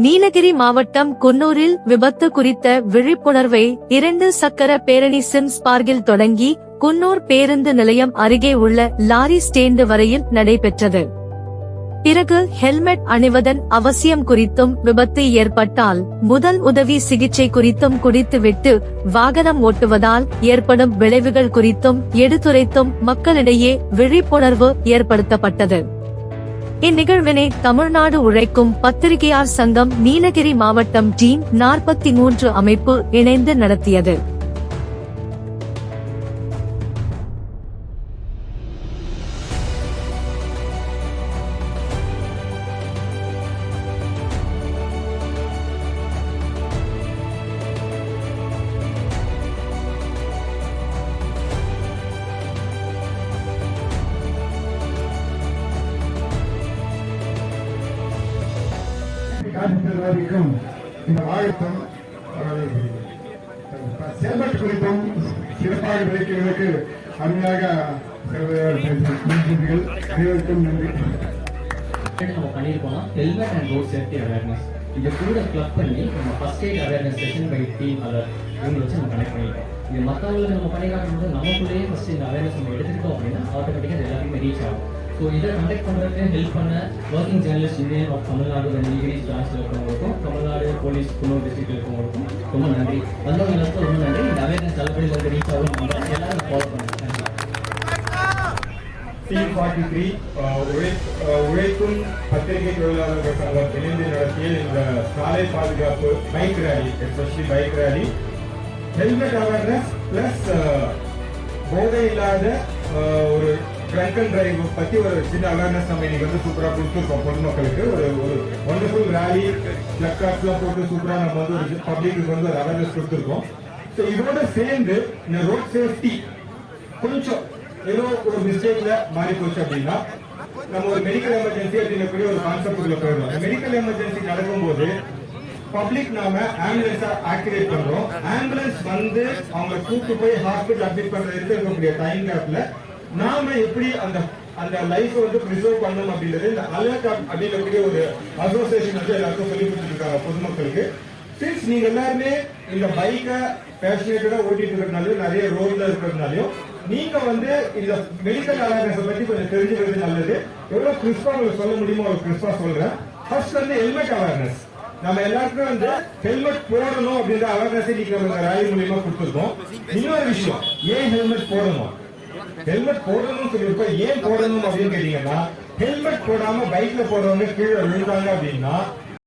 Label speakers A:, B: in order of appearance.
A: நீலகிரி மாவட்டம் குன்னூரில் விபத்து குறித்த விழிப்புணர்வை 2 சக்கர பேரணி சிம்ஸ் பார்க்கில் தொடங்கி குன்னூர் பேருந்து நிலையம் அருகே உள்ள லாரி ஸ்டேண்டு வரையில் நடைபெற்றது. பிறகு ஹெல்மெட் அணிவதன் அவசியம் குறித்தும், விபத்து ஏற்பட்டால் முதல் உதவி சிகிச்சை குறித்தும், குடித்துவிட்டு வாகனம் ஓட்டுவதால் ஏற்படும் விளைவுகள் குறித்தும் எடுத்துரைத்தும் மக்களிடையே விழிப்புணர்வு ஏற்படுத்தப்பட்டது. இந்நிகழ்வினை தமிழ்நாடு உழைக்கும் பத்திரிகையாளர் சங்கம் நீலகிரி மாவட்டம் டீம் 43 அமைப்பு இணைந்து நடத்தியது.
B: இந்த ஆயத்தம் செயல்பாட்டு குறித்தும் சிறப்பாக விளக்கியதற்கு அருமையாக அனைவருக்கும் நன்றி.
C: நம்ம பண்ணியிருக்கோம்னா helmet and road safety awareness இதை கூட கிளப் பண்ணி நம்ம first aid awareness session by team alert இவங்க வச்சு நம்ம கனெக்ட் பண்ணியிருக்கோம். இது மற்றவங்களுக்கு நம்ம பண்ணி காட்டும்போது நமக்குள்ளேயே ஃபர்ஸ்ட் இந்த அவேர்னஸ் நம்ம எடுத்துக்கிட்டோம் அப்படின்னா ஆட்டோமேட்டிக்காக அது எல்லாருமே ரீச் ஆகும். ஸோ இதை கண்டக்ட் பண்ணுறதுக்கு ஹெல்ப் பண்ண working journalist union of Tamil Nadu Nilgiri பிரான்ச்சில் இருக்கிறவங்களுக்கும், தமிழ்நாடு போலீஸ் குன்னூர் டிஸ்ட்ரிக்ட் இருக்கிறவங்களுக்கும் ரொம்ப நன்றி. வந்தவங்க எல்லாருக்கும் ரொம்ப நன்றி. இந்த அவேர்னஸ் நல்லபடி வந்து ரீச் ஆகும் எல்லாரும் ஃபாலோ பண்ணுங்க.
B: C43 உழைக்கும் பத்திரிகை தொழிலாளர்கள் சங்கம் இணைந்து நடத்திய இந்த சாலை பாதுகாப்பு bike rally, especially bike rally, helmet awareness plus போதை இல்லாத ஒரு ட்ரங்க் அண்ட் டிரைவ் பத்தி ஒரு சின்ன அவேர்னஸ் நம்ம இன்னைக்கு வந்து சூப்பரா கொடுத்துருக்கோம் பொதுமக்களுக்கு. ஒரு ஒண்டர்ஃபுல் ரேலி பிளக்கார்ட்ஸ்லாம் போட்டு சூப்பரா நம்ம வந்து ஒரு பப்ளிக்கு வந்து ஒரு அவேர்னஸ் கொடுத்துருக்கோம். ஸோ இதோட சேர்ந்து இந்த ரோட் சேஃப்டி கொஞ்சம் ஏதோ ஒரு மிஸ்டேக்ல மாறி போச்சு அப்படின்னா நம்ம ஒரு மெடிக்கல் எமர்ஜென்சி அப்படின்னக்கூடிய ஒரு கான்செப்டுக்குள்ள போயிடுவோம். மெடிக்கல் எமர்ஜென்சி நடக்கும்போது பப்ளிக் நாம ஆம்புலன்ஸா ஆக்டிவேட் பண்றோம். ஆம்புலன்ஸ் வந்து அவங்க கூட்டு போய் ஹாஸ்பிட்டல் அட்மிட் பண்றதுக்கு இருக்கக்கூடிய டைம் கேப்ல நாம எப்படி அந்த லைஃப் வந்து ப்ரிசர்வ் பண்ணணும் அப்படின்றது இந்த அலர்ட் அப்படின்னக்கூடிய ஒரு அசோசியேஷன் வந்து எல்லாருக்கும் சொல்லி கொடுத்துட்டு இருக்காங்க பொதுமக்களுக்கு. சின்ஸ் நீங்க எல்லாருமே இந்த பைக்கை பேஷனேட்டடா ஓட்டிட்டு இருக்கிறதுனாலயும் நிறைய ரோட்ல இருக்கிறதுனாலயும் நீங்க வந்து இந்த மெடிக்கல் அவேர்னஸ் பத்தி கொஞ்சம் தெரிஞ்சுக்கிறது நல்லது. எவ்வளவு கிறிஸ்பா உங்களுக்கு சொல்ல முடியுமோ அவ்வளவு கிறிஸ்பா சொல்றேன். ஃபர்ஸ்ட் வந்து ஹெல்மெட் அவேர்னஸ். நம்ம எல்லாருக்கும் வந்து ஹெல்மெட் போடணும் அப்படின்ற அவேர்னஸ் இன்னைக்கு நம்ம ரேலி மூலியமா கொடுத்துருக்கோம். இன்னொரு விஷயம், ஏன் ஹெல்மெட் போடணும், ஹெல்மெட் போடணும்னு சொல்லியிருக்கோம். ஏன் போடணும் அப்படின்னு கேட்டீங்கன்னா, ஹெல்மெட் போடாம பைக்ல போறவங்க கீழே விழுந்தாங்க அப்படின்னா